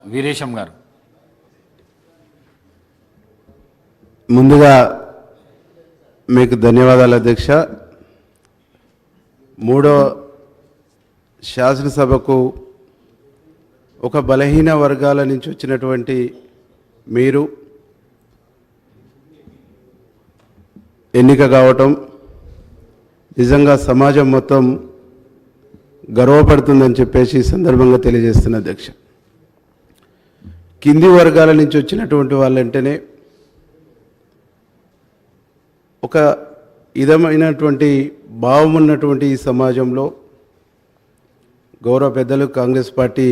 వీరేశం గారు. ముందుగా మీకు ధన్యవాదాలు అధ్యక్ష. మూడో శాసనసభకు ఒక బలహీన వర్గాల నుంచి వచ్చినటువంటి మీరు ఎన్నిక కావటం నిజంగా సమాజం మొత్తం గర్వపడుతుందని చెప్పేసి ఈ సందర్భంగా తెలియజేస్తున్న అధ్యక్ష. కింది వర్గాల నుంచి వచ్చినటువంటి వాళ్ళంటేనే ఒక విధమైనటువంటి భావం ఉన్నటువంటి ఈ సమాజంలో గౌరవ పెద్దలు కాంగ్రెస్ పార్టీ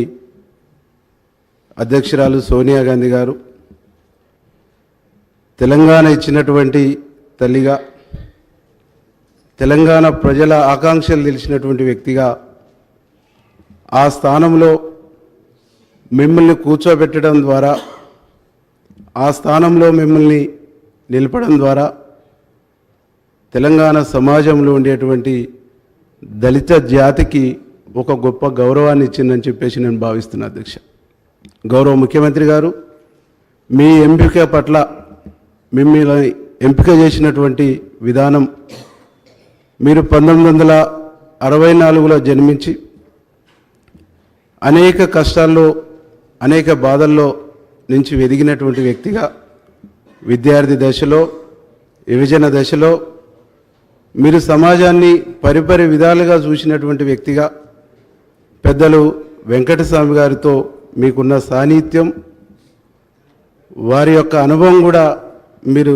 అధ్యక్షురాలు సోనియా గాంధీ గారు తెలంగాణ ఇచ్చినటువంటి తల్లిగా, తెలంగాణ ప్రజల ఆకాంక్షలు తెలిసినటువంటి వ్యక్తిగా ఆ స్థానంలో మిమ్మల్ని కూర్చోబెట్టడం ద్వారా, ఆ స్థానంలో మిమ్మల్ని నిలపడం ద్వారా తెలంగాణ సమాజంలో ఉండేటువంటి దళిత జాతికి ఒక గొప్ప గౌరవాన్ని ఇచ్చిందని చెప్పేసి నేను భావిస్తున్నా అధ్యక్ష. గౌరవ ముఖ్యమంత్రి గారు మీ ఎంపిక పట్ల, మిమ్మల్ని ఎంపిక చేసినటువంటి విధానం, మీరు 1964లో జన్మించి అనేక కష్టాల్లో, అనేక బాధల్లో నుంచి ఎదిగినటువంటి వ్యక్తిగా, విద్యార్థి దశలో, విభజన దశలో మీరు సమాజాన్ని పరిపరి విధాలుగా చూసినటువంటి వ్యక్తిగా, పెద్దలు వెంకటస్వామి గారితో మీకున్న సాన్నిహిత్యం, వారి యొక్క అనుభవం కూడా మీరు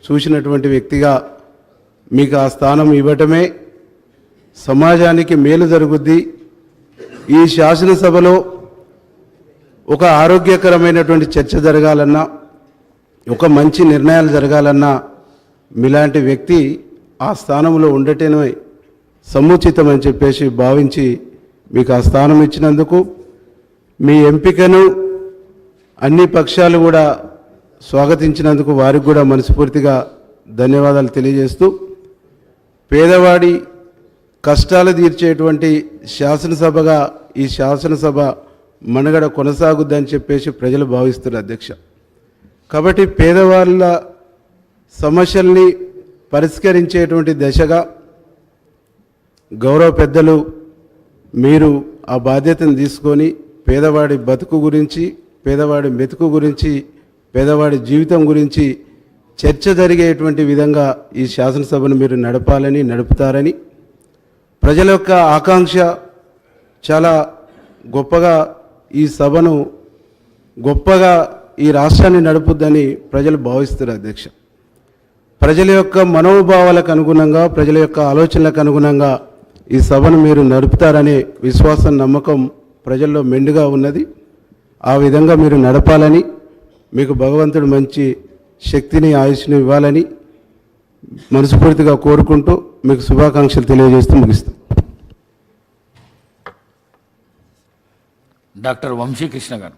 చూసినటువంటి వ్యక్తిగా మీకు ఆ స్థానం ఇవ్వటమే సమాజానికి మేలు జరుగుద్ది. ఈ శాసనసభలో ఒక ఆరోగ్యకరమైనటువంటి చర్చ జరగాలన్నా, ఒక మంచి నిర్ణయాలు జరగాలన్నా మీలాంటి వ్యక్తి ఆ స్థానంలో ఉండటమే సముచితమని చెప్పేసి భావించి మీకు ఆ స్థానం ఇచ్చినందుకు, మీ ఎంపికను అన్ని పక్షాలు కూడా స్వాగతించినందుకు వారికి కూడా మనస్ఫూర్తిగా ధన్యవాదాలు తెలియజేస్తూ, పేదవాడి కష్టాలు తీర్చేటువంటి శాసనసభగా ఈ శాసనసభ మనుగడ కొనసాగుద్దని చెప్పేసి ప్రజలు భావిస్తున్నారు అధ్యక్ష. కాబట్టి పేదవాళ్ళ సమస్యల్ని పరిష్కరించేటువంటి దశగా గౌరవ పెద్దలు మీరు ఆ బాధ్యతను తీసుకొని పేదవాడి బతుకు గురించి, పేదవాడి మెతుకు గురించి, పేదవాడి జీవితం గురించి చర్చ జరిగేటువంటి విధంగా ఈ శాసనసభను మీరు నడపాలని, నడుపుతారని, ప్రజల యొక్క ఆకాంక్ష చాలా గొప్పగా ఈ సభను గొప్పగా ఈ రాష్ట్రాన్ని నడుపుద్దని ప్రజలు భావిస్తారు అధ్యక్ష. ప్రజల యొక్క మనోభావాలకు అనుగుణంగా, ప్రజల యొక్క ఆలోచనలకు అనుగుణంగా ఈ సభను మీరు నడుపుతారనే విశ్వాసం, నమ్మకం ప్రజల్లో మెండుగా ఉన్నది. ఆ విధంగా మీరు నడపాలని, మీకు భగవంతుడు మంచి శక్తిని, ఆయుష్ని ఇవ్వాలని మనస్ఫూర్తిగా కోరుకుంటూ మీకు శుభాకాంక్షలు తెలియజేస్తూ ముగిస్తాం. డాక్టర్ వంశీకృష్ణ గారు.